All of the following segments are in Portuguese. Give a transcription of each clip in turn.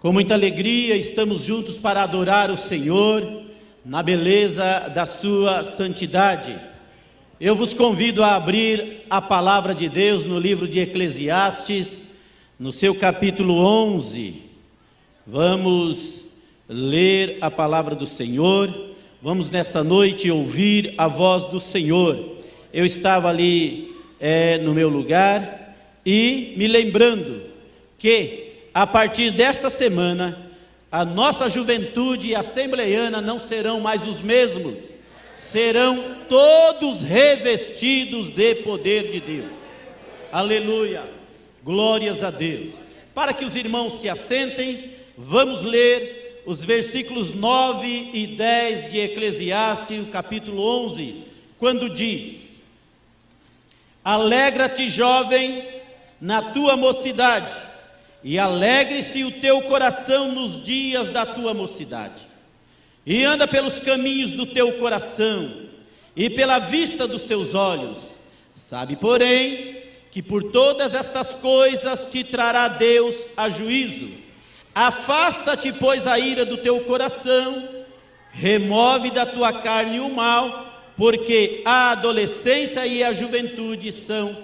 Com muita alegria estamos juntos para adorar o Senhor na beleza da sua santidade. Eu vos convido a abrir a palavra de Deus no livro de Eclesiastes, no seu capítulo 11. Vamos ler a palavra do Senhor. Vamos nesta noite ouvir a voz do Senhor. Eu estava ali no meu lugar e me lembrando que a partir desta semana, a nossa juventude assembleiana não serão mais os mesmos, serão todos revestidos de poder de Deus. Aleluia, glórias a Deus. Para que os irmãos se assentem, vamos ler os versículos 9 e 10 de Eclesiastes, capítulo 11, quando diz: Alegra-te, jovem, na tua mocidade, e alegre-se o teu coração nos dias da tua mocidade, e anda pelos caminhos do teu coração, e pela vista dos teus olhos. Sabe, porém, que por todas estas coisas te trará Deus a juízo. Afasta-te, pois, a ira do teu coração, remove da tua carne o mal, porque a adolescência e a juventude são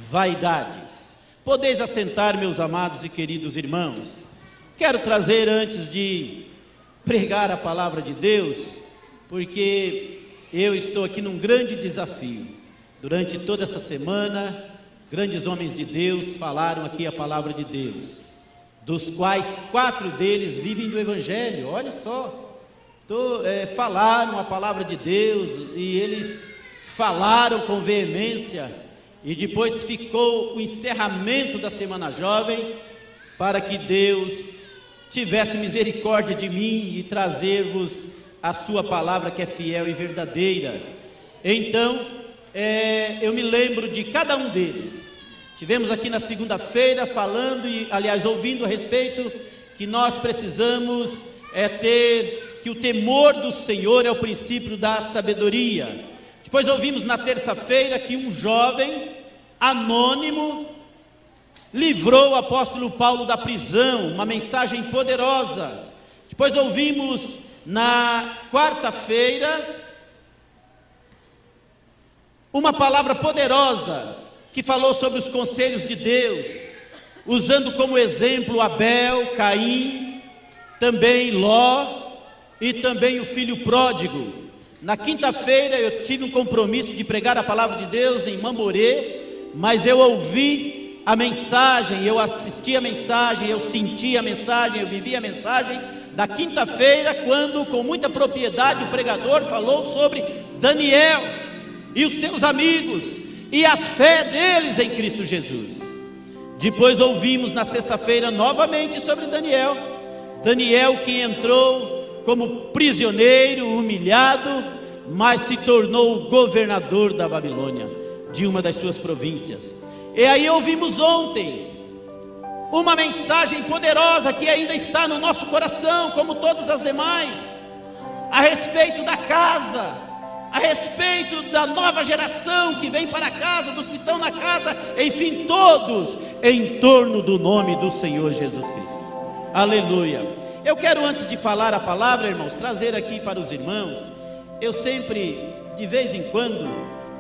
vaidades. Podeis assentar, meus amados e queridos irmãos. Quero trazer, antes de pregar a palavra de Deus, porque eu estou aqui num grande desafio. Durante toda essa semana, grandes homens de Deus falaram aqui a palavra de Deus, dos quais 4 deles vivem do Evangelho. Olha só, falaram a palavra de Deus e eles falaram com veemência. E depois ficou o encerramento da Semana Jovem, para que Deus tivesse misericórdia de mim e trazer-vos a sua palavra, que é fiel e verdadeira. Então, eu me lembro de cada um deles. Tivemos aqui na segunda-feira falando, e aliás ouvindo a respeito, que nós precisamos que o temor do Senhor é o princípio da sabedoria. Depois ouvimos na terça-feira que um jovem anônimo livrou o apóstolo Paulo da prisão, uma mensagem poderosa. Depois ouvimos na quarta-feira uma palavra poderosa que falou sobre os conselhos de Deus, usando como exemplo Abel, Caim, também Ló e também o filho pródigo. Na quinta-feira eu tive um compromisso de pregar a palavra de Deus em Mamorê, mas eu ouvi a mensagem, eu assisti a mensagem, eu senti a mensagem, eu vivi a mensagem da quinta-feira, quando com muita propriedade o pregador falou sobre Daniel e os seus amigos e a fé deles em Cristo Jesus. Depois ouvimos na sexta-feira novamente sobre Daniel que entrou como prisioneiro, humilhado, mas se tornou governador da Babilônia, de uma das suas províncias. E aí ouvimos ontem uma mensagem poderosa que ainda está no nosso coração, como todas as demais, a respeito da casa, a respeito da nova geração que vem para a casa, dos que estão na casa, enfim, todos em torno do nome do Senhor Jesus Cristo. Aleluia. Eu quero, antes de falar a palavra, irmãos, trazer aqui para os irmãos. Eu sempre, de vez em quando,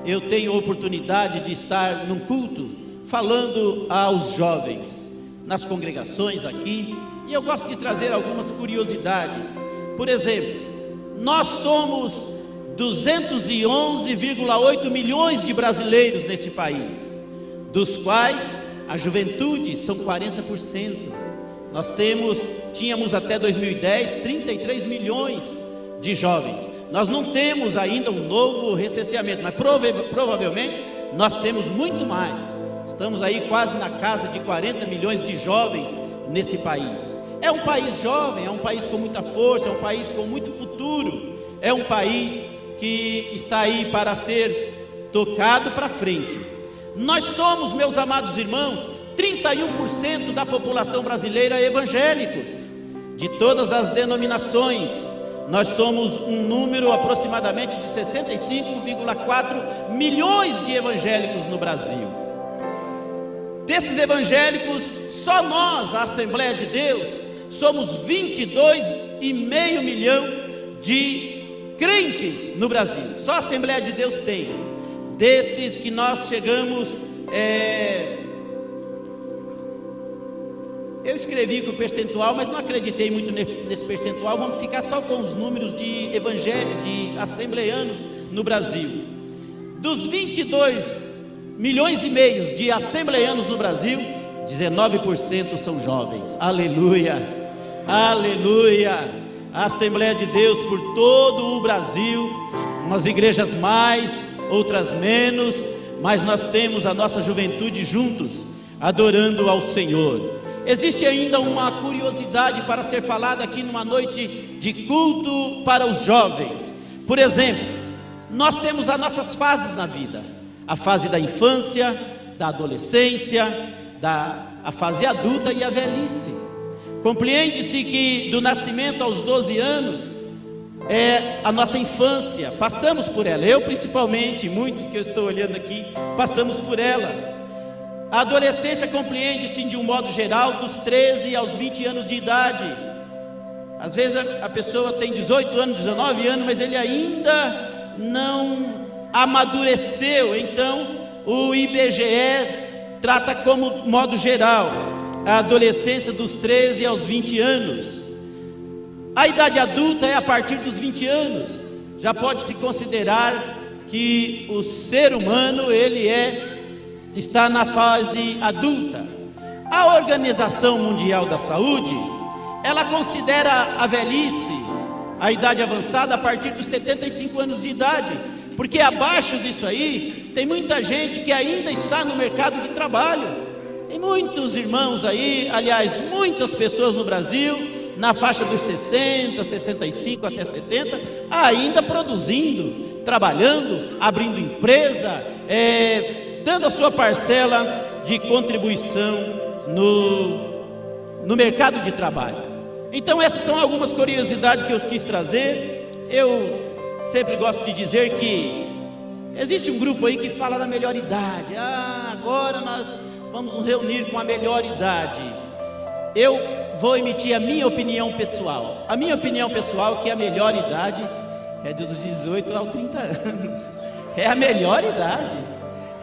eu tenho oportunidade de estar num culto, falando aos jovens, nas congregações aqui, e eu gosto de trazer algumas curiosidades. Por exemplo, nós somos 211,8 milhões de brasileiros nesse país, dos quais a juventude são 40%. Nós tínhamos até 2010 33 milhões de jovens. Nós não temos ainda um novo recenseamento, mas provavelmente nós temos muito mais. Estamos aí quase na casa de 40 milhões de jovens nesse país. É um país jovem, é um país com muita força, é um país com muito futuro, é um país que está aí para ser tocado para frente. Nós somos, meus amados irmãos, 31% da população brasileira evangélicos, de todas as denominações. Nós somos um número aproximadamente de 65,4 milhões de evangélicos no Brasil. Desses evangélicos, só nós, a Assembleia de Deus, somos 22,5 milhão de crentes no Brasil. Só a Assembleia de Deus tem. Desses que nós chegamos, eu escrevi com o percentual, mas não acreditei muito nesse percentual. Vamos ficar só com os números de assembleianos no Brasil. Dos 22,5 milhões de assembleianos no Brasil, 19% são jovens. Aleluia, aleluia. A Assembleia de Deus por todo o Brasil, umas igrejas mais, outras menos, mas nós temos a nossa juventude juntos, adorando ao Senhor. Existe ainda uma curiosidade para ser falada aqui numa noite de culto para os jovens. Por exemplo, nós temos as nossas fases na vida: a fase da infância, da adolescência, a fase adulta e a velhice. Compreende-se que do nascimento aos 12 anos é a nossa infância, passamos por ela. Eu principalmente, muitos que eu estou olhando aqui, passamos por ela. A adolescência compreende-se de um modo geral dos 13 aos 20 anos de idade. Às vezes a pessoa tem 18 anos, 19 anos, mas ele ainda não amadureceu. Então o IBGE trata como modo geral a adolescência dos 13 aos 20 anos. A idade adulta é a partir dos 20 anos. Já pode se considerar que o ser humano está na fase adulta. A Organização Mundial da Saúde, ela considera a velhice, a idade avançada, a partir dos 75 anos de idade, porque abaixo disso aí, tem muita gente que ainda está no mercado de trabalho. Tem muitos irmãos aí, aliás, muitas pessoas no Brasil, na faixa dos 60, 65 até 70, ainda produzindo, trabalhando, abrindo empresa, dando a sua parcela de contribuição no mercado de trabalho. Então essas são algumas curiosidades que eu quis trazer. Eu sempre gosto de dizer que existe um grupo aí que fala da melhor idade. Agora nós vamos nos reunir com a melhor idade. Eu vou emitir a minha opinião pessoal. A minha opinião pessoal é que a melhor idade é dos 18 aos 30 anos. É a melhor idade.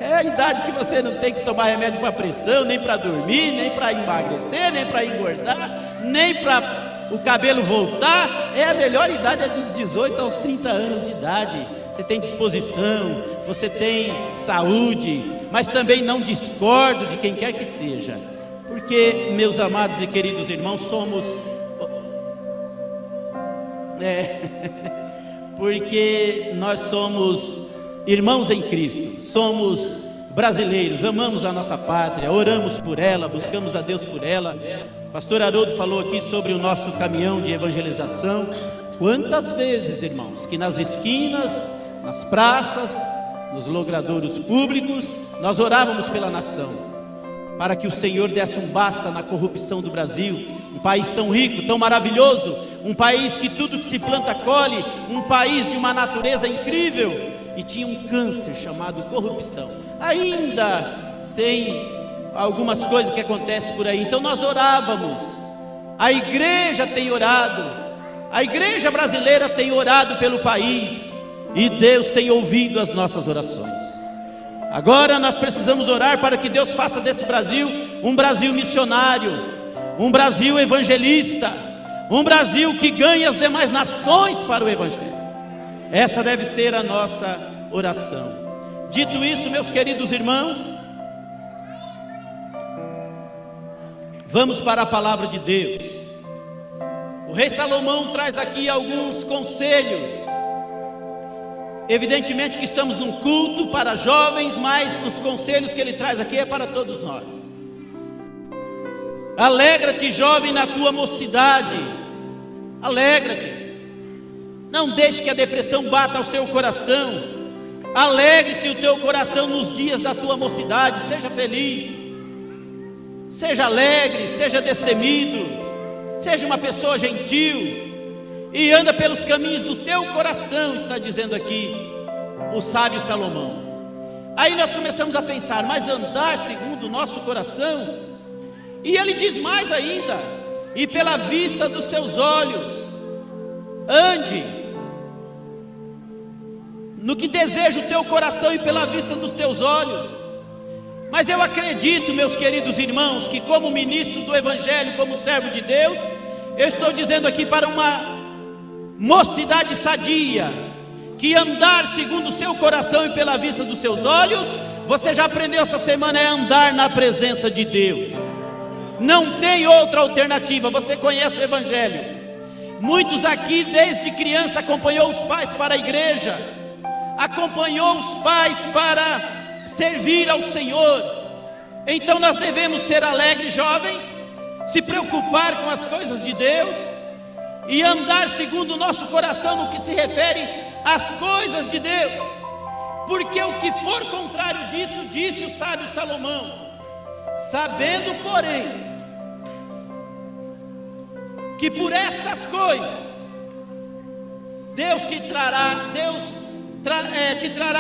É a idade que você não tem que tomar remédio para pressão, nem para dormir, nem para emagrecer, nem para engordar, nem para o cabelo voltar. É a melhor idade, é dos 18 aos 30 anos de idade. Você tem disposição, você tem saúde, mas também não discordo de quem quer que seja, porque, meus amados e queridos irmãos, porque nós somos irmãos em Cristo, somos brasileiros, amamos a nossa pátria, oramos por ela, buscamos a Deus por ela. Pastor Haroldo falou aqui sobre o nosso caminhão de evangelização. Quantas vezes, irmãos, que nas esquinas, nas praças, nos logradouros públicos, nós orávamos pela nação, para que o Senhor desse um basta na corrupção do Brasil. Um país tão rico, tão maravilhoso, um país que tudo que se planta colhe, um país de uma natureza incrível, e tinha um câncer chamado corrupção. Ainda tem algumas coisas que acontecem por aí. Então nós orávamos, a igreja tem orado, a igreja brasileira tem orado pelo país, e Deus tem ouvido as nossas orações. Agora nós precisamos orar para que Deus faça desse Brasil um Brasil missionário, um Brasil evangelista, um Brasil que ganhe as demais nações para o evangelho. Essa deve ser a nossa oração. Dito isso, meus queridos irmãos, vamos para a palavra de Deus. O rei Salomão traz aqui alguns conselhos. Evidentemente que estamos num culto para jovens, mas os conselhos que ele traz aqui é para todos nós. Alegra-te, jovem, na tua mocidade. Alegra-te. Não deixe que a depressão bata ao seu coração. Alegre-se o teu coração nos dias da tua mocidade. Seja feliz, seja alegre, seja destemido, seja uma pessoa gentil, e anda pelos caminhos do teu coração, está dizendo aqui o sábio Salomão. Aí nós começamos a pensar, mas andar segundo o nosso coração? E ele diz mais ainda: e pela vista dos seus olhos. Ande no que deseja o teu coração e pela vista dos teus olhos. Mas eu acredito, meus queridos irmãos, que como ministro do Evangelho, como servo de Deus, eu estou dizendo aqui para uma mocidade sadia, que andar segundo o seu coração e pela vista dos seus olhos, você já aprendeu essa semana, é andar na presença de Deus. Não tem outra alternativa. Você conhece o Evangelho. Muitos aqui desde criança acompanhou os pais para a igreja, acompanhou os pais para servir ao Senhor. Então nós devemos ser alegres, jovens, se preocupar com as coisas de Deus e andar segundo o nosso coração no que se refere às coisas de Deus, porque o que for contrário disso, disse o sábio Salomão: sabendo, porém, que por estas coisas Deus te trará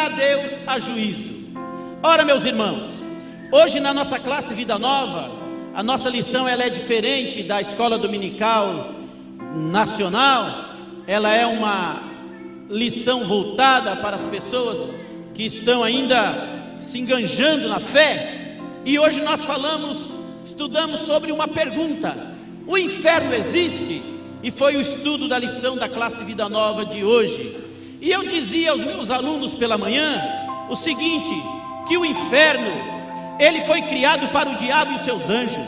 Deus a juízo. Ora, meus irmãos, hoje na nossa classe Vida Nova, a nossa lição ela é diferente da escola dominical nacional. Ela é uma lição voltada para as pessoas que estão ainda se enganjando na fé. E hoje nós estudamos sobre uma pergunta: o inferno existe? E foi o estudo da lição da classe Vida Nova de hoje. E eu dizia aos meus alunos pela manhã o seguinte: que o inferno, ele foi criado para o diabo e os seus anjos.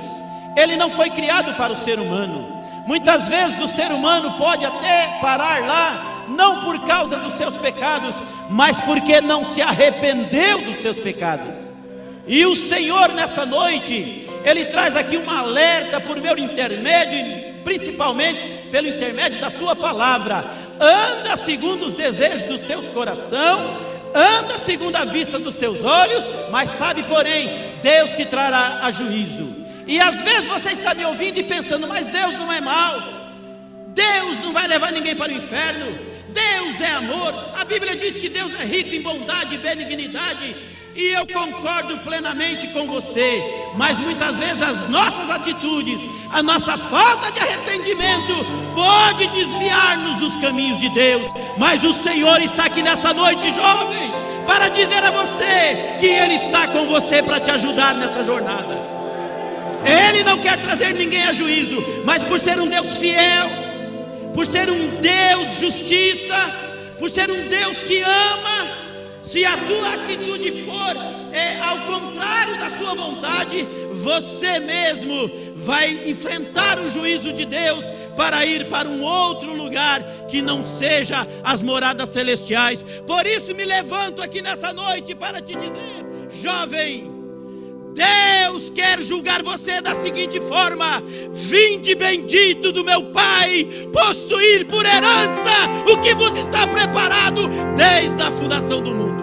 Ele não foi criado para o ser humano. Muitas vezes o ser humano pode até parar lá, não por causa dos seus pecados, mas porque não se arrependeu dos seus pecados. E o Senhor nessa noite, Ele traz aqui um alerta por meu intermédio, principalmente pelo intermédio da sua palavra. Anda segundo os desejos dos teus coração, anda segundo a vista dos teus olhos, mas sabe, porém, Deus te trará a juízo. E às vezes você está me ouvindo e pensando: mas Deus não é mau, Deus não vai levar ninguém para o inferno, Deus é amor. A Bíblia diz que Deus é rico em bondade e benignidade, e eu concordo plenamente com você. Mas muitas vezes as nossas atitudes, a nossa falta de arrependimento pode desviar-nos dos caminhos de Deus. Mas o Senhor está aqui nessa noite, jovem, para dizer a você que Ele está com você para te ajudar nessa jornada. Ele não quer trazer ninguém a juízo, mas por ser um Deus fiel, por ser um Deus justiça, por ser um Deus que ama, se a tua atitude for ao contrário da sua vontade, você mesmo vai enfrentar o juízo de Deus para ir para um outro lugar que não seja as moradas celestiais. Por isso me levanto aqui nessa noite para te dizer: jovem, Deus quer julgar você da seguinte forma: vinde bendito do meu Pai, possuir por herança o que vos está preparado desde a fundação do mundo.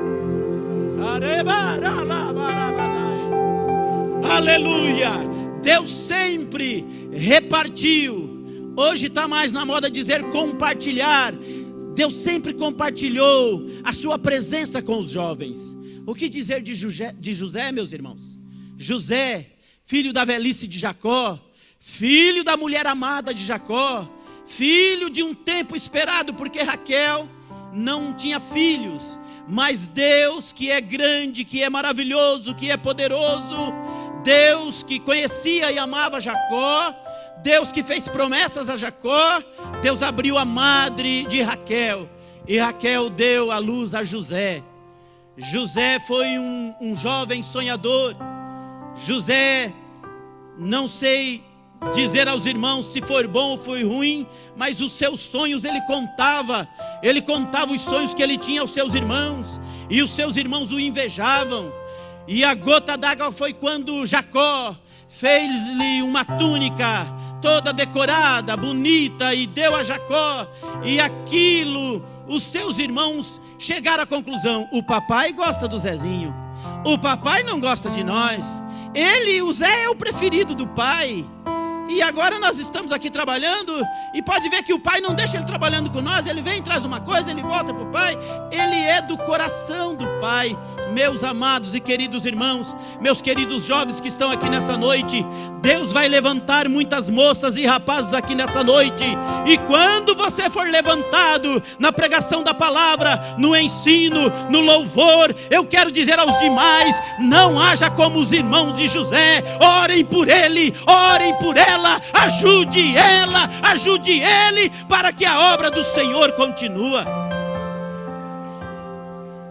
Aleluia! Deus sempre repartiu. Hoje está mais na moda dizer compartilhar. Deus sempre compartilhou a sua presença com os jovens. O que dizer de José, meus irmãos? José, filho da velhice de Jacó, filho da mulher amada de Jacó, filho de um tempo esperado, porque Raquel não tinha filhos. Mas Deus, que é grande, que é maravilhoso, que é poderoso, Deus que conhecia e amava Jacó, Deus que fez promessas a Jacó, Deus abriu a madre de Raquel, e Raquel deu à luz a José. José foi um jovem sonhador. José, não sei dizer aos irmãos se foi bom ou foi ruim, mas os seus sonhos ele contava os sonhos que ele tinha aos seus irmãos, e os seus irmãos o invejavam. E a gota d'água foi quando Jacó fez-lhe uma túnica toda decorada, bonita, e deu a Jacó, e aquilo, os seus irmãos chegaram à conclusão: o papai gosta do Zezinho, o papai não gosta de nós. O Zé é o preferido do pai. E agora nós estamos aqui trabalhando, e pode ver que o pai não deixa ele trabalhando com nós. Ele vem, traz uma coisa, ele volta para o pai. Ele é do coração do pai. Meus amados e queridos irmãos, meus queridos jovens que estão aqui nessa noite, Deus vai levantar muitas moças e rapazes aqui nessa noite. E quando você for levantado na pregação da palavra, no ensino, no louvor, eu quero dizer aos demais: não haja como os irmãos de José. Orem por ele, orem por ela, ajude ele, para que a obra do Senhor continue.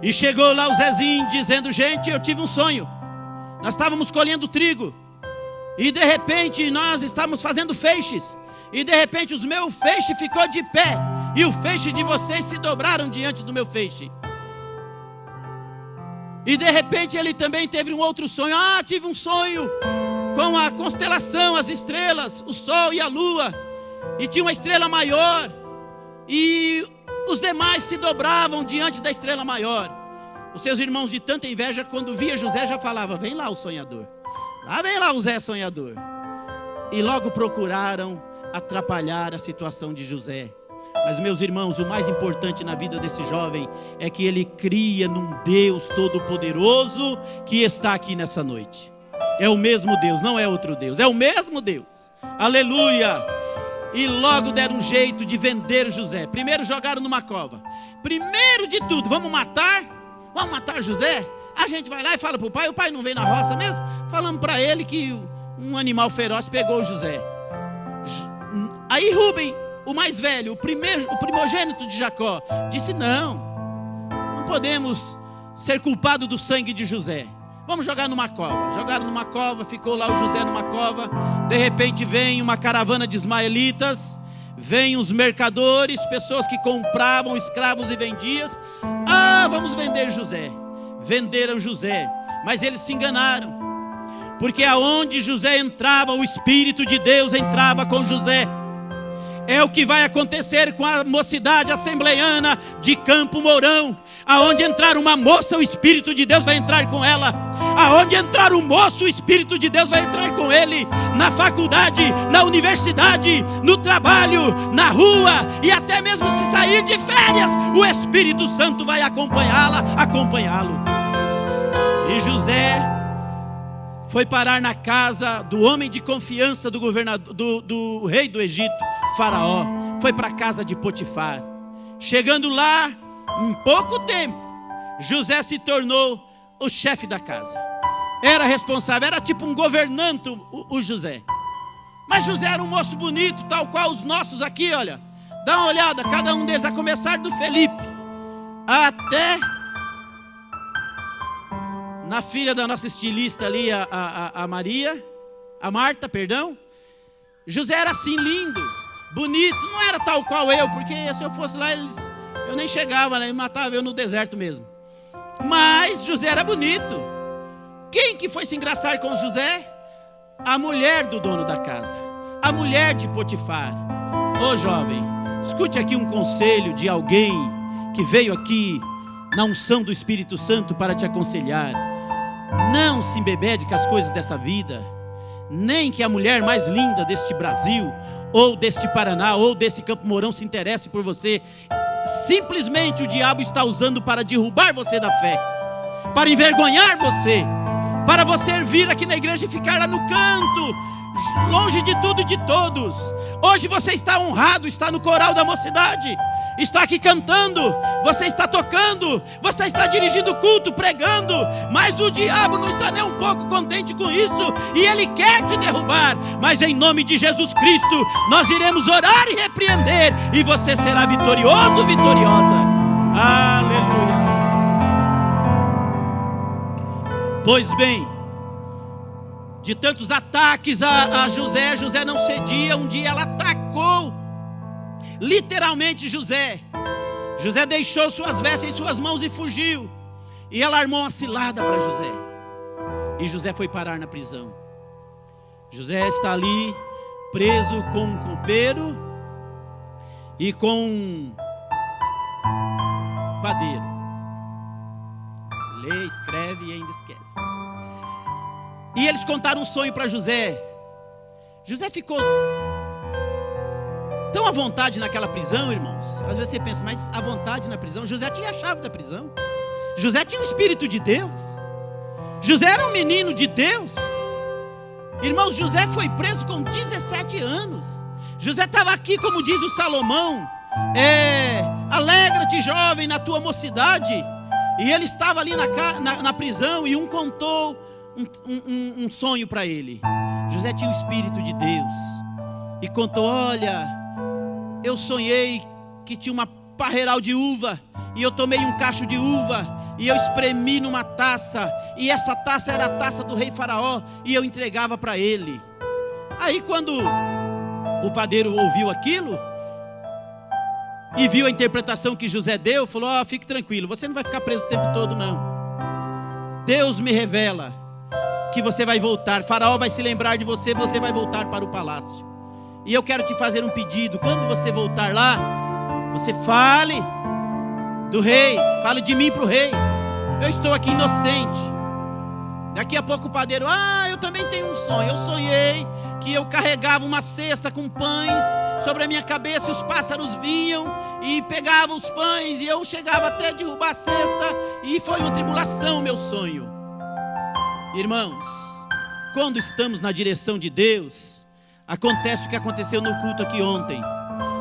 E chegou lá o Zezinho dizendo: gente, eu tive um sonho. Nós estávamos colhendo trigo, e de repente nós estávamos fazendo feixes, e de repente o meu feixe ficou de pé, e o feixe de vocês se dobraram diante do meu feixe. E de repente ele também teve um outro sonho. Tive um sonho com a constelação, as estrelas, o sol e a lua, e tinha uma estrela maior, e os demais se dobravam diante da estrela maior. Os seus irmãos, de tanta inveja, quando via José, já falava: vem lá o sonhador, lá vem lá o Zé sonhador. E logo procuraram atrapalhar a situação de José. Mas, meus irmãos, o mais importante na vida desse jovem é que ele cria num Deus todo-poderoso que está aqui nessa noite. É o mesmo Deus, não é outro Deus, é o mesmo Deus. Aleluia! E logo deram um jeito de vender José. Primeiro jogaram numa cova. Primeiro de tudo, vamos matar José? A gente vai lá e fala para o pai não veio na roça mesmo? Falamos para ele que um animal feroz pegou o José. Aí Rúben, o mais velho, o primogênito de Jacó, disse: não podemos ser culpados do sangue de José. Vamos jogar numa cova. Jogaram numa cova, ficou lá o José numa cova. De repente vem uma caravana de ismaelitas, vem os mercadores, pessoas que compravam escravos e vendiam. Vamos vender José. Venderam José, mas eles se enganaram, porque aonde José entrava, o Espírito de Deus entrava com José. É o que vai acontecer com a mocidade assembleiana de Campo Mourão. Aonde entrar uma moça, o Espírito de Deus vai entrar com ela. Aonde entrar um moço, o Espírito de Deus vai entrar com ele. Na faculdade, na universidade, no trabalho, na rua, e até mesmo se sair de férias, o Espírito Santo vai acompanhá-lo. E José foi parar na casa do homem de confiança do governador, do rei do Egito, Faraó. Foi para a casa de Potifar. Chegando lá, em pouco tempo, José se tornou o chefe da casa. Era responsável, era tipo um governante o José. Mas José era um moço bonito, tal qual os nossos aqui, olha. Dá uma olhada, cada um deles, a começar do Felipe até na filha da nossa estilista ali, a Marta, perdão. José era assim, lindo, bonito, não era tal qual eu, porque se eu fosse lá, eu nem chegava, né? Matava eu no deserto mesmo. Mas José era bonito. Quem que foi se engraçar com José? A mulher do dono da casa, a mulher de Potifar. Ô jovem, escute aqui um conselho de alguém que veio aqui na unção do Espírito Santo para te aconselhar. Não se embebede com as coisas dessa vida, nem que a mulher mais linda deste Brasil, ou deste Paraná, ou desse Campo Mourão se interesse por você. Simplesmente o diabo está usando para derrubar você da fé, para envergonhar você, para você vir aqui na igreja e ficar lá no canto, longe de tudo e de todos. Hoje você está honrado, está no coral da mocidade, está aqui cantando, você está tocando, você está dirigindo o culto, pregando, mas o diabo não está nem um pouco contente com isso, e ele quer te derrubar. Mas em nome de Jesus Cristo, nós iremos orar e repreender, e você será vitorioso, vitoriosa. Aleluia. Pois bem, de tantos ataques a José, José não cedia. Um dia ela atacou literalmente José. José deixou suas vestes em suas mãos e fugiu. E ela armou uma cilada para José. E José foi parar na prisão. José está ali preso com um copeiro e com um padeiro. Lê, escreve e ainda esquece. E eles contaram um sonho para José. José ficou tão à vontade naquela prisão, irmãos. Às vezes você pensa, mas à vontade na prisão? José tinha a chave da prisão. José tinha o Espírito de Deus. José era um menino de Deus. Irmãos, José foi preso com 17 anos. José estava aqui, como diz o Salomão, alegra-te, jovem, na tua mocidade. E ele estava ali na prisão, e contou um sonho para ele. José tinha o Espírito de Deus e contou: olha, eu sonhei que tinha uma parreiral de uva, e eu tomei um cacho de uva, e eu espremi numa taça, e essa taça era a taça do rei Faraó, e eu entregava para ele. Aí quando o padeiro ouviu aquilo e viu a interpretação que José deu, falou: fique tranquilo, você não vai ficar preso o tempo todo não. Deus me revela que você vai voltar, Faraó vai se lembrar de você, você vai voltar para o palácio. E eu quero te fazer um pedido: quando você voltar lá, você fale do rei, fale de mim para o rei. Eu estou aqui inocente. Daqui a pouco o padeiro: eu também tenho um sonho. Eu sonhei que eu carregava uma cesta com pães sobre a minha cabeça, e os pássaros vinham e pegavam os pães, e eu chegava até derrubar a cesta, e foi uma tribulação o meu sonho. Irmãos, quando estamos na direção de Deus, acontece o que aconteceu no culto aqui ontem.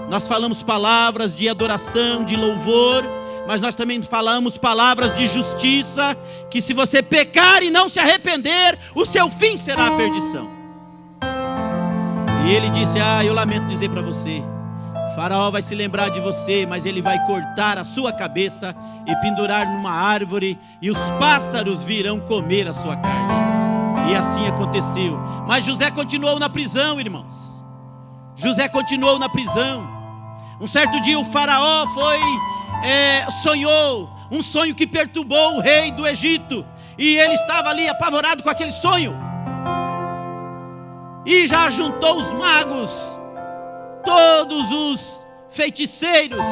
Nós falamos palavras de adoração, de louvor, mas nós também falamos palavras de justiça, que se você pecar e não se arrepender, o seu fim será a perdição. E ele disse: eu lamento dizer para você, Faraó vai se lembrar de você, mas ele vai cortar a sua cabeça e pendurar numa árvore, e os pássaros virão comer a sua carne. E assim aconteceu. Mas José continuou na prisão, irmãos. José continuou na prisão. Um certo dia o Faraó sonhou um sonho que perturbou o rei do Egito, e ele estava ali apavorado com aquele sonho, e já juntou os magos, todos os feiticeiros,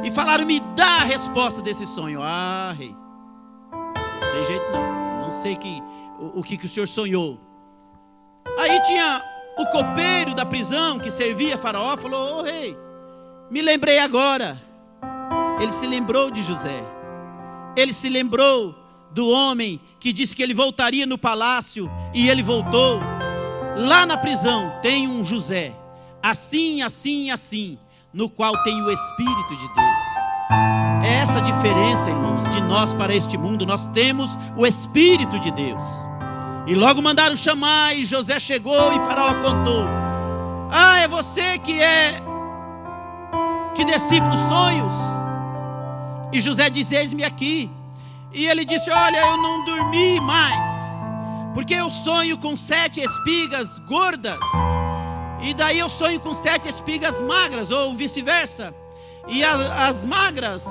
e falaram: me dá a resposta desse sonho. Rei, não tem jeito não sei o que o senhor sonhou. Aí tinha o copeiro da prisão que servia a Faraó, falou: rei, me lembrei agora. Ele se lembrou de José. Ele se lembrou do homem que disse que ele voltaria no palácio, e ele voltou. Lá na prisão tem um José, assim, assim, assim, no qual tem o Espírito de Deus. É essa a diferença, irmãos, de nós para este mundo. Nós temos o Espírito de Deus. E logo mandaram chamar, e José chegou, e Faraó contou: é você que decifra os sonhos? E José disse: eis-me aqui. E ele disse: olha, eu não dormi mais, porque eu sonho com 7 espigas gordas, e daí eu sonho com 7 espigas magras, ou vice-versa. E as magras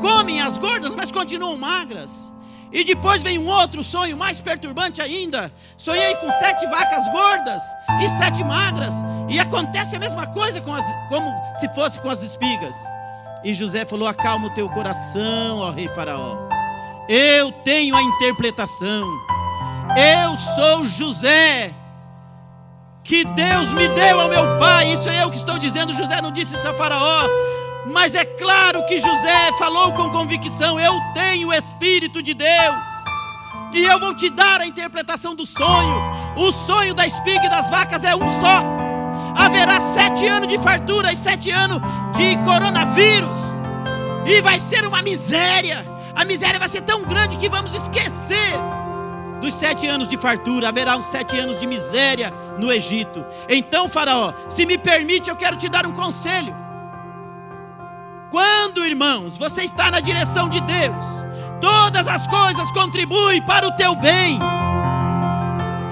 comem as gordas, mas continuam magras. E depois vem um outro sonho mais perturbante ainda: sonhei com 7 vacas gordas e 7 magras, e acontece a mesma coisa como se fosse com as espigas. E José falou: acalma o teu coração, ó rei Faraó, eu tenho a interpretação. Eu sou José, que Deus me deu ao meu pai. Isso é eu que estou dizendo. José não disse isso a Faraó, mas é claro que José falou com convicção: eu tenho o Espírito de Deus, e eu vou te dar a interpretação do sonho. O sonho da espiga e das vacas é um só. Haverá 7 anos de fartura e 7 anos de coronavírus, e vai ser uma miséria. A miséria vai ser tão grande que vamos esquecer dos 7 anos de fartura. Haverá uns 7 anos de miséria no Egito. Então, Faraó, se me permite, eu quero te dar um conselho. Quando, irmãos, você está na direção de Deus, todas as coisas contribuem para o teu bem.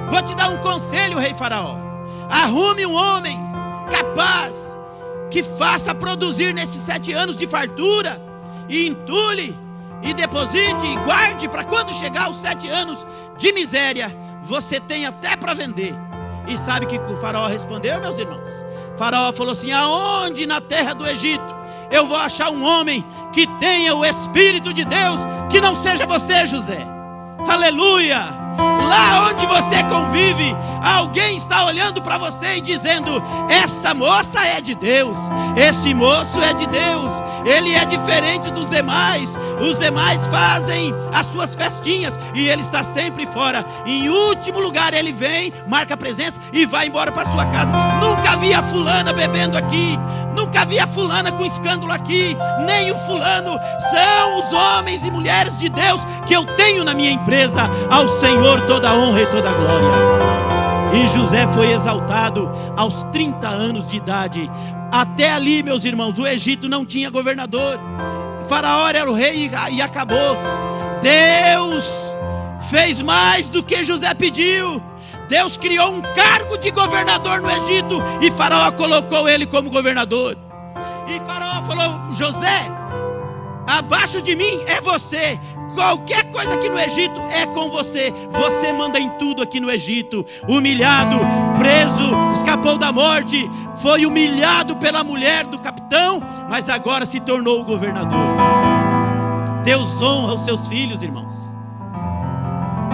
Vou te dar um conselho, rei Faraó: arrume um homem capaz, que faça produzir nesses 7 anos de fartura, e entule, e deposite, e guarde, para quando chegar os 7 anos de miséria, você tem até para vender. E sabe o que o Faraó respondeu, meus irmãos? Faraó falou assim: aonde na terra do Egito eu vou achar um homem que tenha o Espírito de Deus, que não seja você, José? Aleluia! Lá onde você convive, alguém está olhando para você e dizendo: essa moça é de Deus, esse moço é de Deus, ele é diferente dos demais. Os demais fazem as suas festinhas e ele está sempre fora. Em último lugar ele vem, marca a presença e vai embora para sua casa. Nunca vi a fulana bebendo aqui, nunca vi a fulana com escândalo aqui, nem o fulano. São os homens e mulheres de Deus que eu tenho na minha empresa. Ao Senhor toda a honra e toda a glória. E José foi exaltado aos 30 anos de idade. Até ali, meus irmãos, o Egito não tinha governador. Faraó era o rei e acabou. Deus fez mais do que José pediu. Deus criou um cargo de governador no Egito e Faraó colocou ele como governador. E Faraó falou: José, abaixo de mim é você. Qualquer coisa aqui no Egito é com você. Você manda em tudo aqui no Egito. Humilhado, preso, escapou da morte, foi humilhado pela mulher do capitão, mas agora se tornou o governador. Deus honra os seus filhos, irmãos.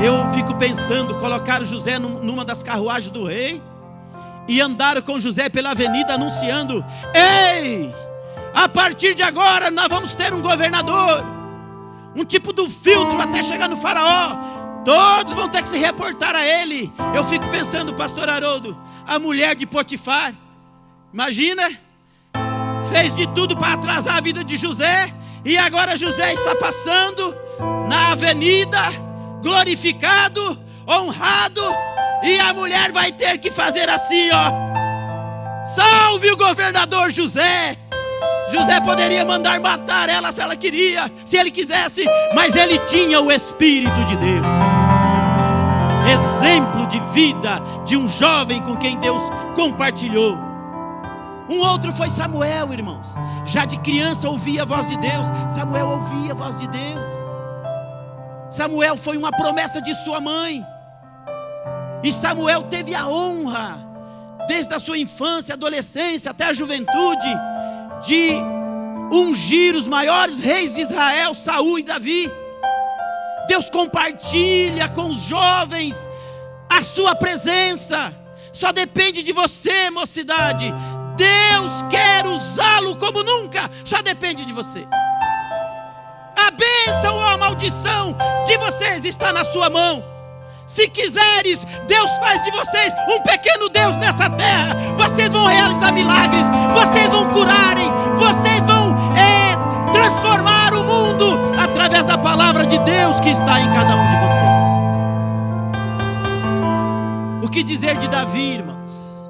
Eu fico pensando, colocaram José numa das carruagens do rei e andaram com José pela avenida anunciando: ei, a partir de agora nós vamos ter um governador. Um tipo do filtro até chegar no Faraó. Todos vão ter que se reportar a ele. Eu fico pensando, pastor Haroldo, a mulher de Potifar, imagina, fez de tudo para atrasar a vida de José, e agora José está passando na avenida, glorificado, honrado, e a mulher vai ter que fazer assim, ó: salve o governador José. José poderia mandar matar ela se ela queria, se ele quisesse, mas ele tinha o Espírito de Deus. Exemplo de vida de um jovem com quem Deus compartilhou. Um outro foi Samuel, irmãos. Já de criança ouvia a voz de Deus. Samuel ouvia a voz de Deus. Samuel foi uma promessa de sua mãe. E Samuel teve a honra, desde a sua infância, adolescência até a juventude, de ungir os maiores reis de Israel, Saul e Davi. Deus compartilha com os jovens a sua presença. Só depende de você, mocidade. Deus quer usá-lo como nunca. Só depende de vocês. A bênção ou a maldição de vocês está na sua mão. Se quiseres, Deus faz de vocês um pequeno Deus nessa terra. Vocês vão realizar milagres, vocês vão curarem, vocês vão transformar o mundo através da palavra de Deus que está em cada um de vocês. O que dizer de Davi, irmãos?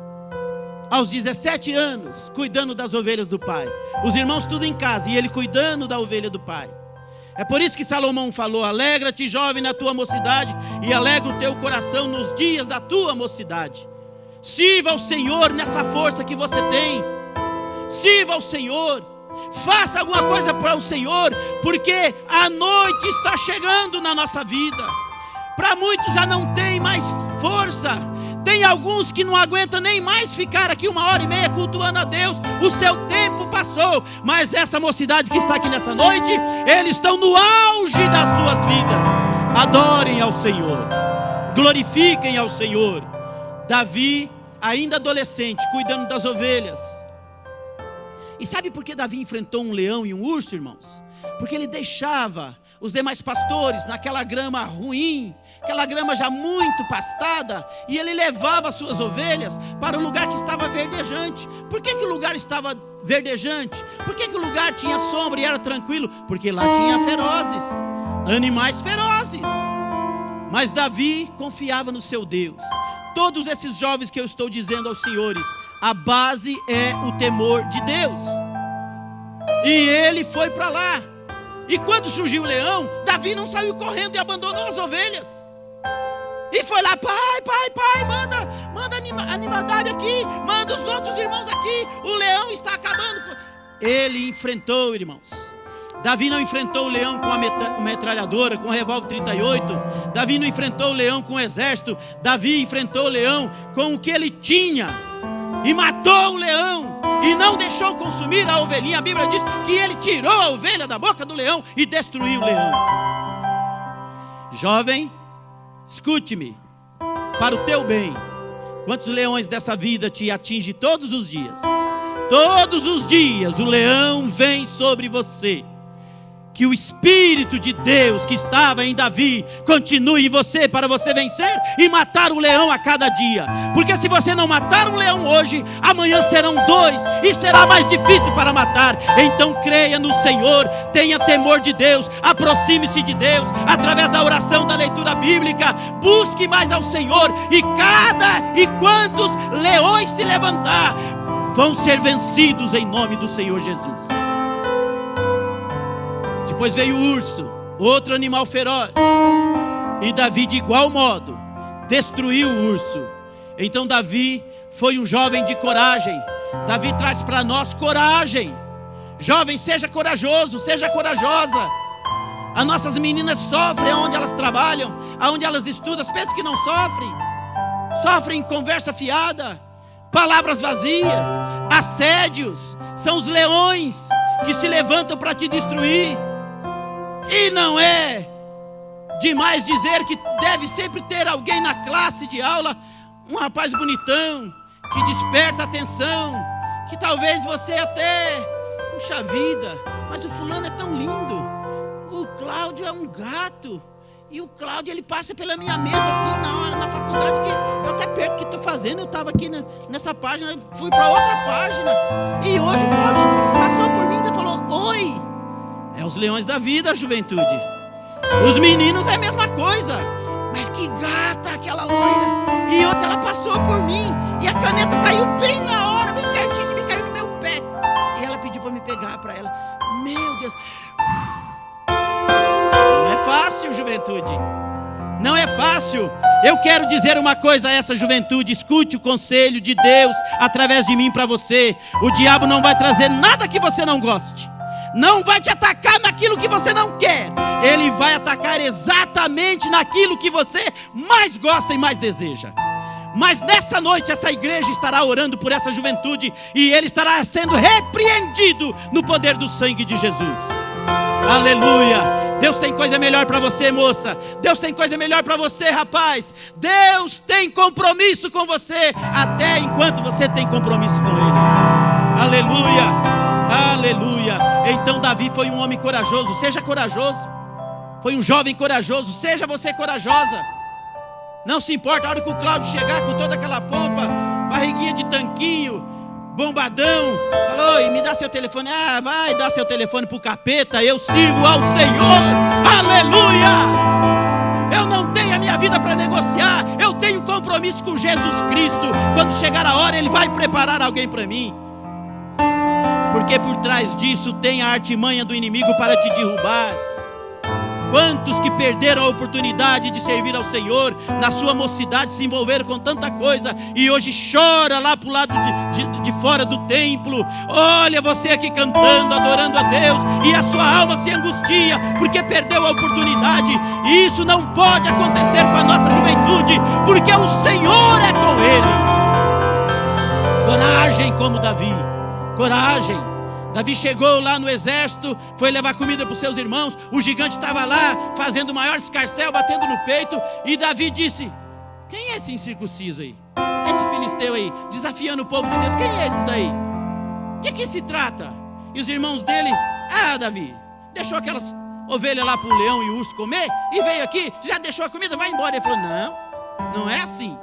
Aos 17 anos, cuidando das ovelhas do pai. Os irmãos tudo em casa e ele cuidando da ovelha do pai. É por isso que Salomão falou: alegra-te, jovem, na tua mocidade, e alegra o teu coração nos dias da tua mocidade. Sirva ao Senhor nessa força que você tem. Sirva ao Senhor. Faça alguma coisa para o Senhor, porque a noite está chegando na nossa vida. Para muitos já não tem mais força. Tem alguns que não aguentam nem mais ficar aqui 1h30 cultuando a Deus. O seu tempo passou. Mas essa mocidade que está aqui nessa noite, eles estão no auge das suas vidas. Adorem ao Senhor, glorifiquem ao Senhor. Davi, ainda adolescente, cuidando das ovelhas. E sabe por que Davi enfrentou um leão e um urso, irmãos? Porque ele deixava os demais pastores naquela grama ruim, aquela grama já muito pastada, e ele levava as suas ovelhas para o lugar que estava verdejante. Por que o lugar estava verdejante? Por que o lugar tinha sombra e era tranquilo? Porque lá tinha ferozes, animais ferozes. Mas Davi confiava no seu Deus. Todos esses jovens que eu estou dizendo aos senhores, a base é o temor de Deus. E ele foi para lá. E quando surgiu o leão, Davi não saiu correndo e abandonou as ovelhas. E foi lá: pai, manda Aminadab aqui, manda os outros irmãos aqui, o leão está acabando. Ele enfrentou, irmãos. Davi não enfrentou o leão com a metralhadora, com o revólver 38. Davi não enfrentou o leão com o exército. Davi enfrentou o leão com o que ele tinha. E matou o leão. E não deixou consumir a ovelhinha. A Bíblia diz que ele tirou a ovelha da boca do leão e destruiu o leão. Jovem, escute-me, para o teu bem. Quantos leões dessa vida te atinge todos os dias? Todos os dias o leão vem sobre você. Que o Espírito de Deus que estava em Davi continue em você para você vencer e matar o leão a cada dia. Porque se você não matar um leão hoje, amanhã serão 2 e será mais difícil para matar. Então creia no Senhor, tenha temor de Deus, aproxime-se de Deus através da oração, da leitura bíblica. Busque mais ao Senhor e quantos leões se levantar, vão ser vencidos em nome do Senhor Jesus. Depois veio o urso, outro animal feroz, e Davi de igual modo destruiu o urso. Então Davi foi um jovem de coragem. Davi traz para nós coragem. Jovem, seja corajoso, seja corajosa. As nossas meninas sofrem onde elas trabalham, aonde elas estudam. Pensa que não sofrem. Sofrem conversa fiada, palavras vazias, assédios. São os leões que se levantam para te destruir. E não é demais dizer que deve sempre ter alguém na classe de aula, um rapaz bonitão, que desperta atenção, que talvez você até, puxa vida, mas o fulano é tão lindo, o Cláudio é um gato, e o Cláudio ele passa pela minha mesa assim na hora, na faculdade, que eu até perco o que estou fazendo, eu estava aqui nessa página, fui para outra página, e hoje o Cláudio passou por mim e falou, oi. É os leões da vida, juventude. Os meninos é a mesma coisa. Mas que gata aquela loira. E outra, ela passou por mim, e a caneta caiu bem na hora, bem pertinho, me caiu no meu pé. E ela pediu para me pegar para ela. Meu Deus. Não é fácil, juventude. Não é fácil. Eu quero dizer uma coisa a essa juventude. Escute o conselho de Deus através de mim para você. O diabo não vai trazer nada que você não goste. Não vai te atacar naquilo que você não quer. Ele vai atacar exatamente naquilo que você mais gosta e mais deseja. Mas nessa noite essa igreja estará orando por essa juventude, e ele estará sendo repreendido no poder do sangue de Jesus. Aleluia. Deus tem coisa melhor para você, moça. Deus tem coisa melhor para você, rapaz. Deus tem compromisso com você, até enquanto você tem compromisso com Ele. Aleluia. Aleluia. Então Davi foi um homem corajoso. Seja corajoso. Foi um jovem corajoso. Seja você corajosa. Não se importa a hora que o Cláudio chegar com toda aquela polpa, barriguinha de tanquinho, bombadão, falou, e me dá seu telefone. Ah, vai dar seu telefone pro capeta. Eu sirvo ao Senhor. Aleluia. Eu não tenho a minha vida para negociar. Eu tenho compromisso com Jesus Cristo. Quando chegar a hora, Ele vai preparar alguém para mim. Porque por trás disso tem a artimanha do inimigo para te derrubar. Quantos que perderam a oportunidade de servir ao Senhor na sua mocidade, se envolveram com tanta coisa e hoje chora lá para o lado de fora do templo. Olha você aqui cantando, adorando a Deus, e a sua alma se angustia porque perdeu a oportunidade. E isso não pode acontecer com a nossa juventude, porque o Senhor é com eles. Coragem como Davi. Coragem. Davi chegou lá no exército, foi levar comida para os seus irmãos. O gigante estava lá fazendo o maior escarcéu, batendo no peito. E Davi disse: quem é esse incircunciso aí? Esse filisteu aí, desafiando o povo de Deus. Quem é esse daí? De que se trata? E os irmãos dele: ah, Davi, deixou aquelas ovelhas lá para o leão e o urso comer e veio aqui, já deixou a comida, vai embora. Ele falou: não, não é assim.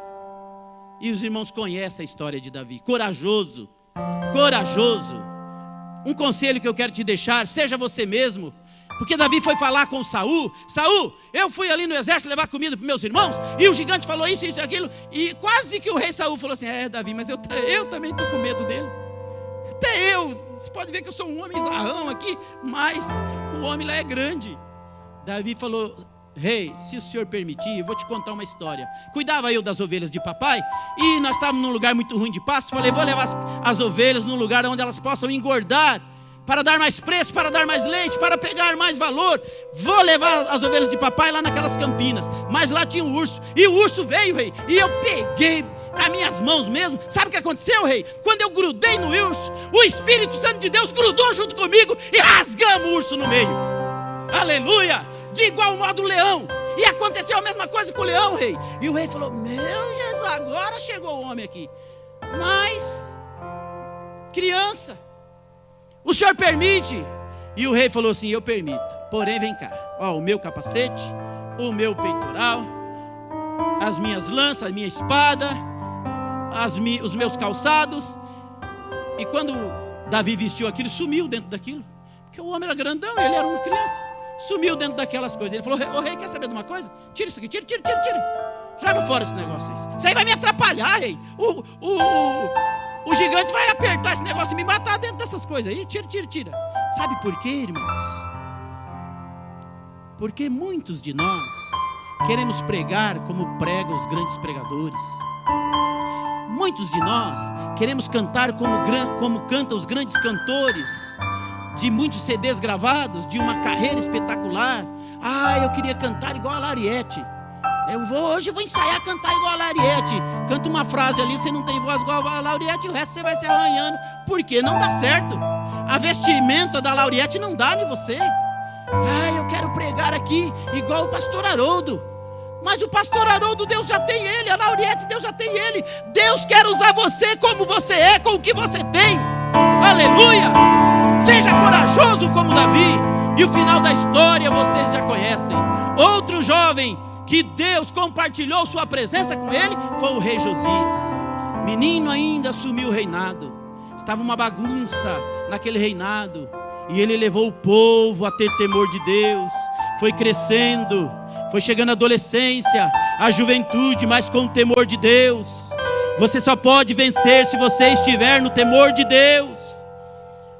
E os irmãos conhecem a história de Davi. Corajoso, corajoso. Um conselho que eu quero te deixar: seja você mesmo. Porque Davi foi falar com Saul: Saul, eu fui ali no exército levar comida para meus irmãos, e o gigante falou isso, isso e aquilo. E quase que o rei Saul falou assim: é, Davi, mas eu também estou com medo dele. Até eu, você pode ver que eu sou um homem zarrão aqui, mas o homem lá é grande. Davi falou: rei, se o senhor permitir, eu vou te contar uma história. Cuidava eu das ovelhas de papai, e nós estávamos num lugar muito ruim de pasto. Falei: vou levar as ovelhas num lugar onde elas possam engordar, para dar mais preço, para dar mais leite, para pegar mais valor. Vou levar as ovelhas de papai lá naquelas campinas. Mas lá tinha um urso, e o urso veio, rei, e eu peguei com as minhas mãos mesmo. Sabe o que aconteceu, rei? Quando eu grudei no urso, o Espírito Santo de Deus grudou junto comigo e rasgamos o urso no meio. Aleluia! De igual modo o leão, E aconteceu a mesma coisa com o leão, rei. E o rei falou: meu Jesus, agora chegou o homem aqui. Mas, criança, o senhor permite? E o rei falou assim: eu permito, porém vem cá, ó, o meu capacete, o meu peitoral, as minhas lanças, a minha espada, os meus calçados. E quando Davi vestiu aquilo, sumiu dentro daquilo, porque o homem era grandão, ele era uma criança, sumiu dentro daquelas coisas. Ele falou: ô rei, quer saber de uma coisa? Tira isso aqui, tira, joga fora esse negócio aí. Isso aí vai me atrapalhar, rei. O gigante vai apertar esse negócio e me matar dentro dessas coisas aí. Tira. Sabe por quê, irmãos? Porque muitos de nós queremos pregar como pregam os grandes pregadores. Muitos de nós queremos cantar como cantam os grandes cantores de muitos CDs gravados, de uma carreira espetacular. Eu queria cantar igual a Lariete. Hoje eu vou ensaiar a cantar igual a Lariete. Canta uma frase ali, você não tem voz igual a Lariete, o resto você vai se arranhando. Por quê? Não dá certo. A vestimenta da Lariete não dá em você. Eu quero pregar aqui igual o pastor Haroldo. Mas o pastor Haroldo, Deus já tem ele. A Lauriette, Deus já tem ele. Deus quer usar você como você é, com o que você tem. Aleluia! Seja corajoso como Davi. E o final da história vocês já conhecem. Outro jovem que Deus compartilhou sua presença com ele foi o rei Josias. Menino ainda assumiu o reinado. Estava uma bagunça naquele reinado. E ele levou o povo a ter temor de Deus. Foi crescendo, foi chegando a adolescência, a juventude, mas com o temor de Deus. Você só pode vencer se você estiver no temor de Deus.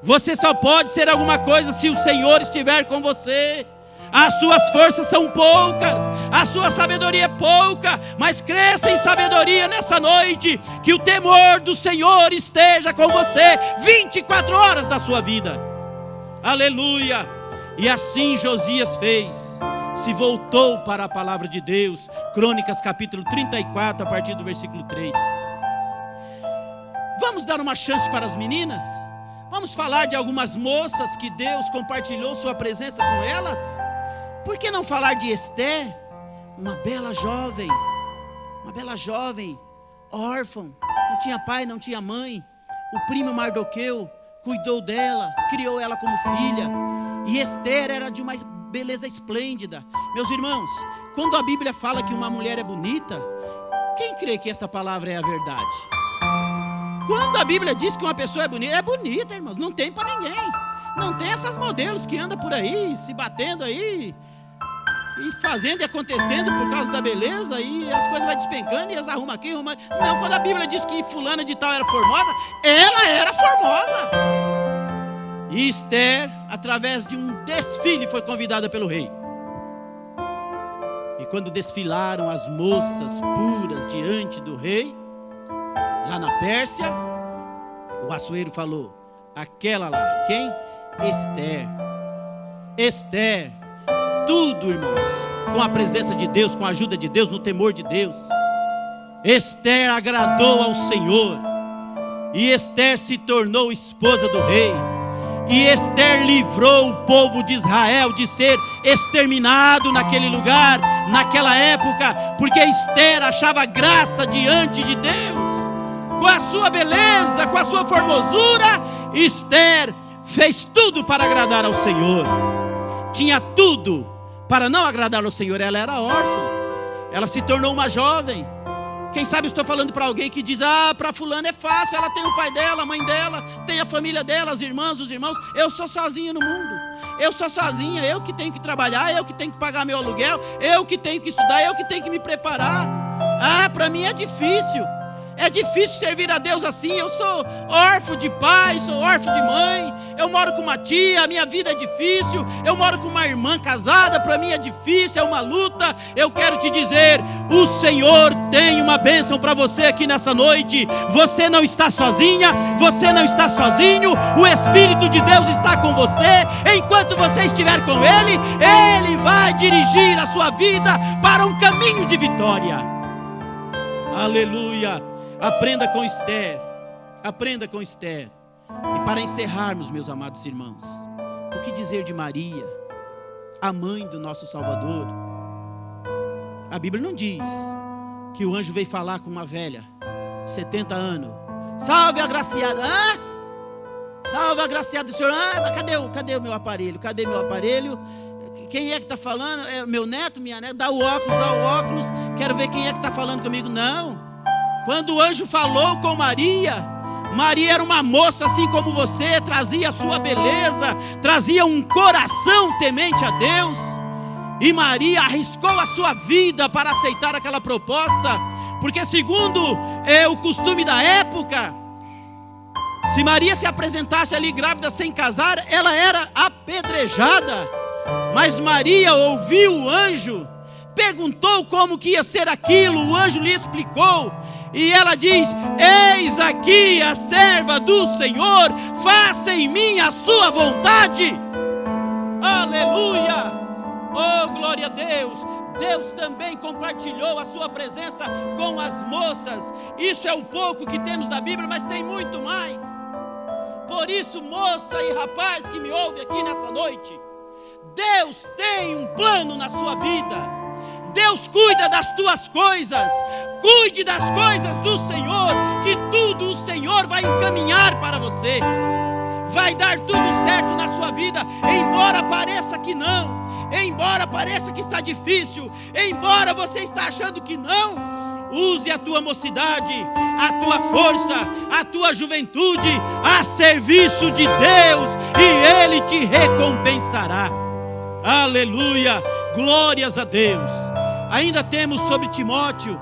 Você só pode ser alguma coisa se o Senhor estiver com você. As suas forças são poucas, a sua sabedoria é pouca, mas cresça em sabedoria nessa noite. Que o temor do Senhor esteja com você 24 horas da sua vida. Aleluia! E assim Josias fez, se voltou para a palavra de Deus. Crônicas capítulo 34, a partir do versículo 3. Vamos dar uma chance para as meninas? Vamos falar de algumas moças que Deus compartilhou sua presença com elas? Por que não falar de Esther? Uma bela jovem, órfã, não tinha pai, não tinha mãe. O primo Mardoqueu cuidou dela, criou ela como filha. E Esther era de uma beleza esplêndida. Meus irmãos, quando a Bíblia fala que uma mulher é bonita, quem crê que essa palavra é a verdade? Quando a Bíblia diz que uma pessoa é bonita, irmãos, não tem para ninguém. Não tem essas modelos que andam por aí, se batendo aí, e fazendo e acontecendo por causa da beleza, e as coisas vão despencando, e elas arrumam aqui, arrumam. Não, quando a Bíblia diz que fulana de tal era formosa, ela era formosa. E Esther, através de um desfile, foi convidada pelo rei. E quando desfilaram as moças puras diante do rei, lá na Pérsia, o açoeiro falou: aquela lá, quem? Esther. Tudo, irmãos, com a presença de Deus, com a ajuda de Deus, no temor de Deus. Esther agradou ao Senhor. E Esther se tornou esposa do rei. E Esther livrou o povo de Israel de ser exterminado naquele lugar, naquela época, porque Esther achava graça diante de Deus. Com a sua beleza, com a sua formosura, Esther fez tudo para agradar ao Senhor. Tinha tudo para não agradar ao Senhor. Ela era órfã, ela se tornou uma jovem. Quem sabe estou falando para alguém que diz: para fulano é fácil, ela tem o pai dela, a mãe dela, tem a família dela, as irmãs, os irmãos. Eu sou sozinha no mundo, eu sou sozinha, eu que tenho que trabalhar, eu que tenho que pagar meu aluguel, eu que tenho que estudar, eu que tenho que me preparar. Para mim é difícil servir a Deus assim. Eu sou órfão de pai, sou órfão de mãe, eu moro com uma tia, a minha vida é difícil, eu moro com uma irmã casada, para mim é difícil, é uma luta. Eu quero te dizer, o Senhor tem uma bênção para você aqui nessa noite. Você não está sozinha, você não está sozinho, o Espírito de Deus está com você. Enquanto você estiver com Ele, Ele vai dirigir a sua vida para um caminho de vitória. Aleluia. Aprenda com Esther. E para encerrarmos, meus amados irmãos, o que dizer de Maria, a mãe do nosso Salvador? A Bíblia não diz que o anjo veio falar com uma velha, 70 anos. Salve, agraciada. Salve, agraciada do Senhor. Cadê o meu aparelho? Cadê meu aparelho? Quem é que está falando? É meu neto, minha neta? Dá o óculos. Quero ver quem é que está falando comigo. Não. Quando o anjo falou com Maria, Maria era uma moça assim como você, trazia a sua beleza, trazia um coração temente a Deus. E Maria arriscou a sua vida para aceitar aquela proposta, porque segundo o costume da época, se Maria se apresentasse ali grávida sem casar, ela era apedrejada. Mas Maria ouviu o anjo, perguntou como que ia ser aquilo, o anjo lhe explicou, e ela diz: eis aqui a serva do Senhor, faça em mim a sua vontade. Aleluia! Oh, glória a Deus! Deus também compartilhou a sua presença com as moças. Isso é o pouco que temos da Bíblia, mas tem muito mais. Por isso, moça e rapaz que me ouve aqui nessa noite, Deus tem um plano na sua vida. Deus cuida das tuas coisas. Cuide das coisas do Senhor, que tudo o Senhor vai encaminhar para você. Vai dar tudo certo na sua vida, embora pareça que não. Embora pareça que está difícil, embora você está achando que não, use a tua mocidade, a tua força, a tua juventude a serviço de Deus, e Ele te recompensará. Aleluia, glórias a Deus. Ainda temos sobre Timóteo,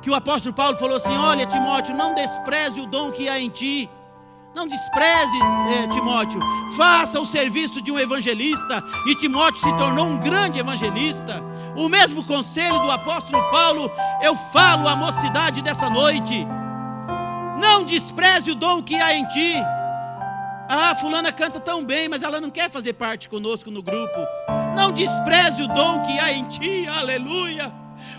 que o apóstolo Paulo falou assim: olha, Timóteo, não despreze o dom que há em ti. Não despreze, Timóteo, faça o serviço de um evangelista. E Timóteo se tornou um grande evangelista. O mesmo conselho do apóstolo Paulo eu falo à mocidade dessa noite: não despreze o dom que há em ti. Fulana canta tão bem, mas ela não quer fazer parte conosco no grupo. Não despreze o dom que há em ti, aleluia.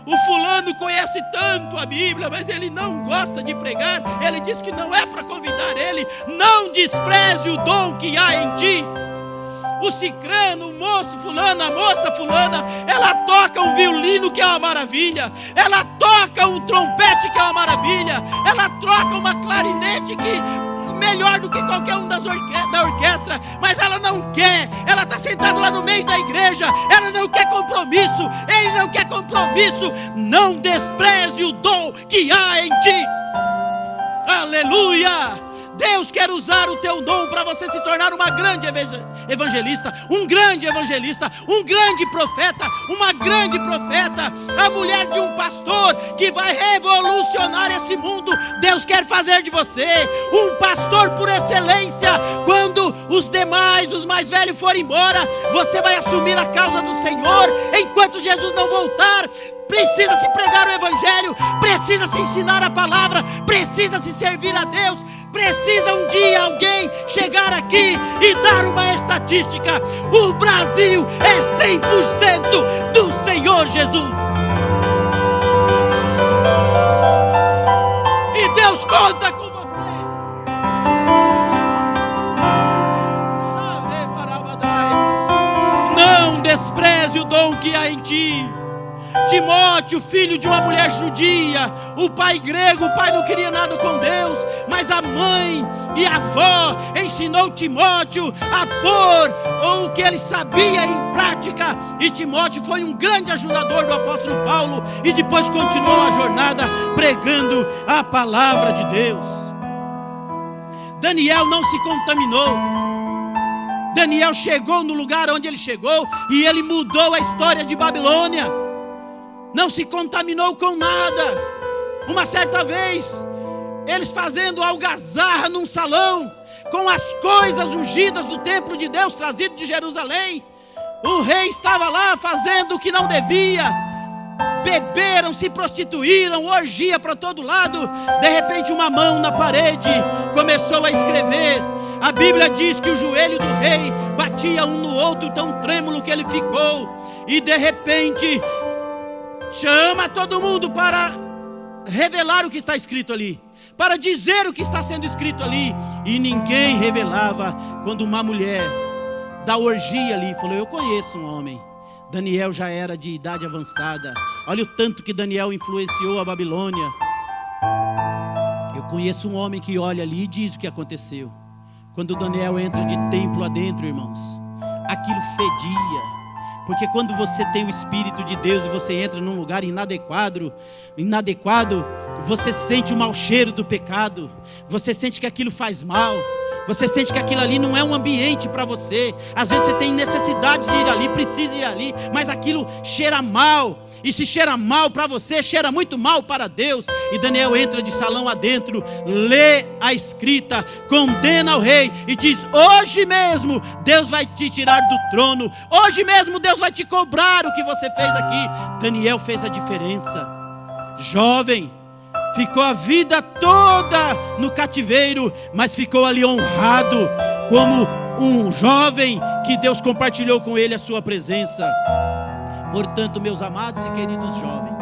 O fulano conhece tanto a Bíblia, mas ele não gosta de pregar. Ele diz que não é para convidar ele. Não despreze o dom que há em ti. O cicrano, o moço fulano, a moça fulana, ela toca um violino que é uma maravilha. Ela toca um trompete que é uma maravilha. Ela troca uma clarinete que melhor do que qualquer um da orquestra, mas ela não quer. Ela está sentada lá no meio da igreja. Ela não quer compromisso. Ele não quer compromisso. Não despreze o dom que há em ti. Aleluia! Deus quer usar o teu dom para você se tornar uma grande evangelista, um grande evangelista, um grande profeta, uma grande profeta, a mulher de um pastor que vai revolucionar esse mundo. Deus quer fazer de você um pastor por excelência. Quando os demais, os mais velhos forem embora, você vai assumir a causa do Senhor enquanto Jesus não voltar. Precisa se pregar o evangelho, precisa se ensinar a palavra, precisa se servir a Deus. Precisa um dia alguém chegar aqui e dar uma estatística: o Brasil é 100% do Senhor Jesus. E Deus conta com você. Não despreze o dom que há em ti. Timóteo, filho de uma mulher judia, o pai grego, o pai não queria nada com Deus, mas a mãe e a avó ensinou Timóteo a pôr o que ele sabia em prática, e Timóteo foi um grande ajudador do apóstolo Paulo, e depois continuou a jornada pregando a palavra de Deus. Daniel não se contaminou. Daniel chegou no lugar onde ele chegou e ele mudou a história de Babilônia. Não se contaminou com nada. Uma certa vez, eles fazendo algazarra num salão, com as coisas ungidas do templo de Deus, trazido de Jerusalém. O rei estava lá fazendo o que não devia. Beberam, se prostituíram, orgia para todo lado. De repente uma mão na parede começou a escrever. A Bíblia diz que o joelho do rei batia um no outro, tão trêmulo que ele ficou. E de repente chama todo mundo para revelar o que está escrito ali, para dizer o que está sendo escrito ali. E ninguém revelava. Quando uma mulher da orgia ali falou: eu conheço um homem Daniel já era de idade avançada. Olha o tanto que Daniel influenciou a Babilônia. Eu conheço um homem que olha ali e diz o que aconteceu. Quando Daniel entra de templo adentro, irmãos, aquilo fedia. Porque quando você tem o Espírito de Deus e você entra num lugar inadequado, você sente o mau cheiro do pecado. Você sente que aquilo faz mal. Você sente que aquilo ali não é um ambiente para você. Às vezes você tem necessidade de ir ali, precisa ir ali, mas aquilo cheira mal. E se cheira mal para você, cheira muito mal para Deus. E Daniel entra de salão adentro, lê a escrita, condena o rei e diz: hoje mesmo Deus vai te tirar do trono. Hoje mesmo Deus vai te cobrar o que você fez aqui. Daniel fez a diferença. Jovem, ficou a vida toda no cativeiro, mas ficou ali honrado como um jovem que Deus compartilhou com ele a sua presença. Portanto, meus amados e queridos jovens,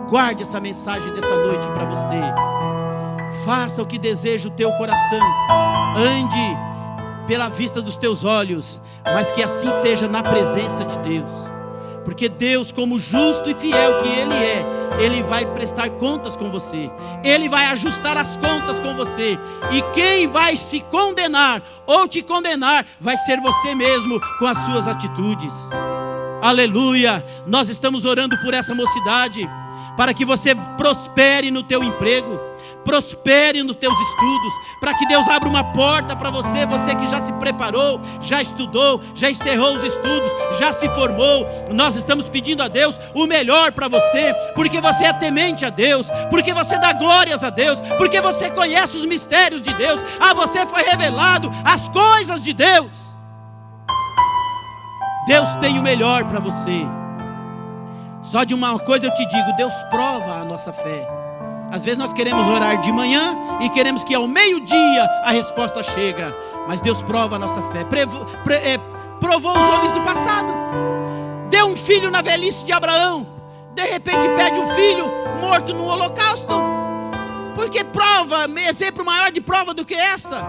guarde essa mensagem dessa noite para você. Faça o que deseja o teu coração. Ande pela vista dos teus olhos, mas que assim seja na presença de Deus. Porque Deus, como justo e fiel que Ele é, Ele vai prestar contas com você. Ele vai ajustar as contas com você. E quem vai se condenar ou te condenar vai ser você mesmo com as suas atitudes. Aleluia! Nós estamos orando por essa mocidade, para que você prospere no teu emprego, prospere nos teus estudos, para que Deus abra uma porta para você, você que já se preparou, já estudou, já encerrou os estudos, já se formou. Nós estamos pedindo a Deus o melhor para você, porque você é temente a Deus, porque você dá glórias a Deus, porque você conhece os mistérios de Deus, a você foi revelado as coisas de Deus. Deus tem o melhor para você. Só de uma coisa eu te digo: Deus prova a nossa fé. Às vezes nós queremos orar de manhã e queremos que ao meio-dia a resposta chega. Mas Deus prova a nossa fé. Provou os homens do passado. Deu um filho na velhice de Abraão. De repente pede um filho morto no holocausto. Porque prova, exemplo maior de prova do que essa.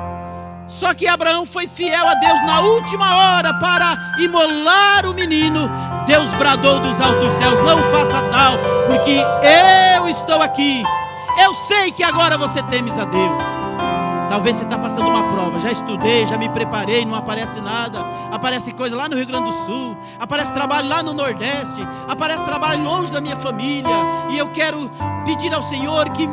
Só que Abraão foi fiel a Deus na última hora para imolar o menino. Deus bradou dos altos céus: não faça tal, porque eu estou aqui. Eu sei que agora você temes a Deus. Talvez você está passando uma prova. Já estudei, já me preparei, não aparece nada. Aparece coisa lá no Rio Grande do Sul, aparece trabalho lá no Nordeste, aparece trabalho longe da minha família. E eu quero pedir ao Senhor que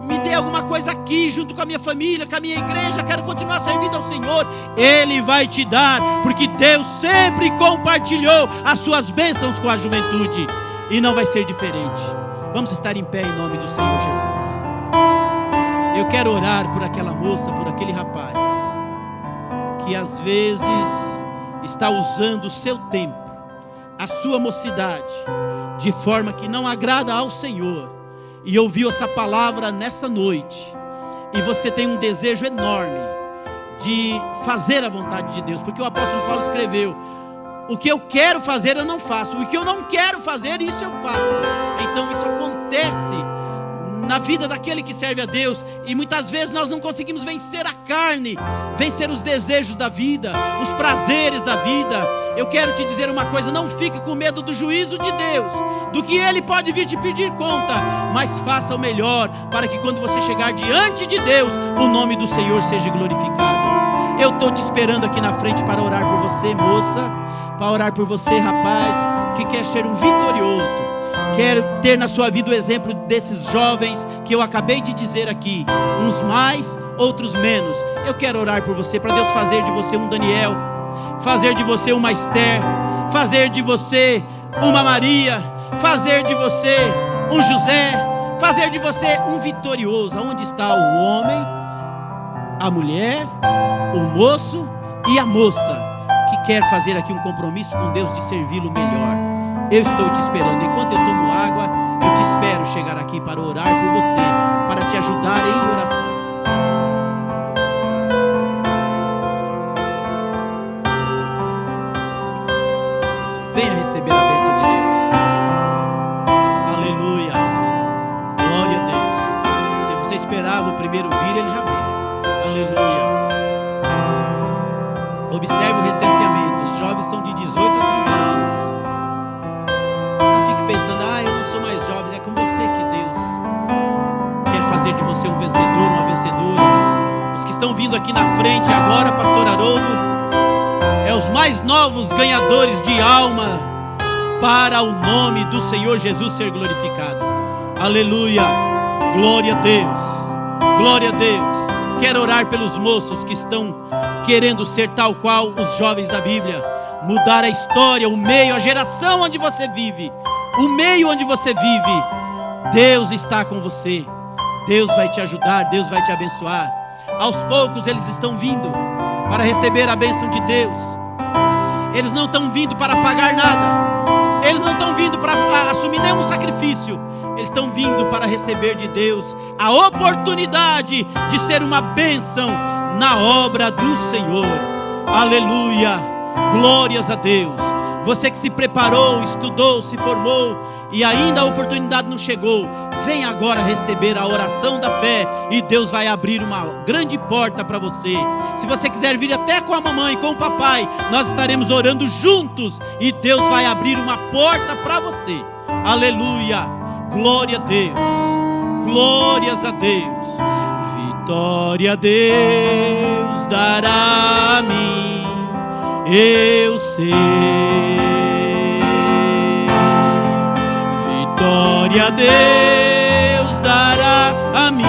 me dê alguma coisa aqui, junto com a minha família, com a minha igreja. Quero continuar servindo ao Senhor. Ele vai te dar, porque Deus sempre compartilhou as suas bênçãos com a juventude, e não vai ser diferente. Vamos estar em pé em nome do Senhor Jesus. Eu quero orar por aquela moça, por aquele rapaz que às vezes está usando o seu tempo, a sua mocidade, de forma que não agrada ao Senhor, e ouviu essa palavra nessa noite, e você tem um desejo enorme de fazer a vontade de Deus, porque o apóstolo Paulo escreveu: o que eu quero fazer eu não faço, o que eu não quero fazer, isso eu faço. Então isso acontece na vida daquele que serve a Deus, e muitas vezes nós não conseguimos vencer a carne, vencer os desejos da vida, os prazeres da vida. Eu quero te dizer uma coisa: não fique com medo do juízo de Deus, do que Ele pode vir te pedir conta, mas faça o melhor, para que quando você chegar diante de Deus, o nome do Senhor seja glorificado. Eu estou te esperando aqui na frente para orar por você, moça, para orar por você, rapaz, que quer ser um vitorioso. Quero ter na sua vida o exemplo desses jovens que eu acabei de dizer aqui, uns mais, outros menos. Eu quero orar por você, para Deus fazer de você um Daniel, fazer de você uma Esther, fazer de você uma Maria, fazer de você um José, fazer de você um vitorioso. Onde está o homem, a mulher, o moço e a moça que quer fazer aqui um compromisso com Deus de servi-lo melhor? Eu estou te esperando. Enquanto eu tomo água, eu te espero chegar aqui para orar por você, para te ajudar em oração. Venha receber a bênção de Deus. Aleluia. Glória a Deus. Se você esperava o primeiro vir, ele já veio. Aleluia. Observe o recenseamento. Os jovens são de 18 a 30 anos. fazer de você um vencedor, uma vencedora. Os que estão vindo aqui na frente agora, pastor Haroldo, os mais novos ganhadores de alma, para o nome do Senhor Jesus ser glorificado. Aleluia, glória a Deus, glória a Deus. Quero orar pelos moços que estão querendo ser tal qual os jovens da Bíblia, mudar a história, o meio, a geração onde você vive, o meio onde você vive. Deus está com você, Deus vai te ajudar, Deus vai te abençoar. Aos poucos eles estão vindo para receber a bênção de Deus. Eles não estão vindo para pagar nada, eles não estão vindo para assumir nenhum sacrifício, eles estão vindo para receber de Deus a oportunidade de ser uma bênção na obra do Senhor. Aleluia, glórias a Deus. Você que se preparou, estudou, se formou e ainda a oportunidade não chegou, vem agora receber a oração da fé e Deus vai abrir uma grande porta para você. Se você quiser vir até com a mamãe, com o papai, nós estaremos orando juntos e Deus vai abrir uma porta para você. Aleluia, glória a Deus, glórias a Deus. Vitória Deus dará a mim, eu sei. Vitória Deus dará a mim,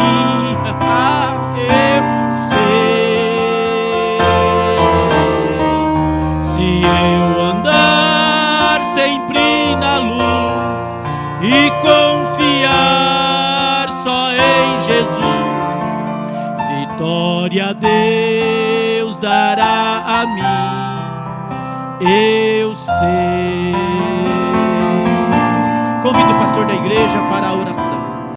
eu sei. Se eu andar sempre na luz e confiar só em Jesus, vitória Deus dará a mim, eu sei. Convido o pastor da igreja para a oração.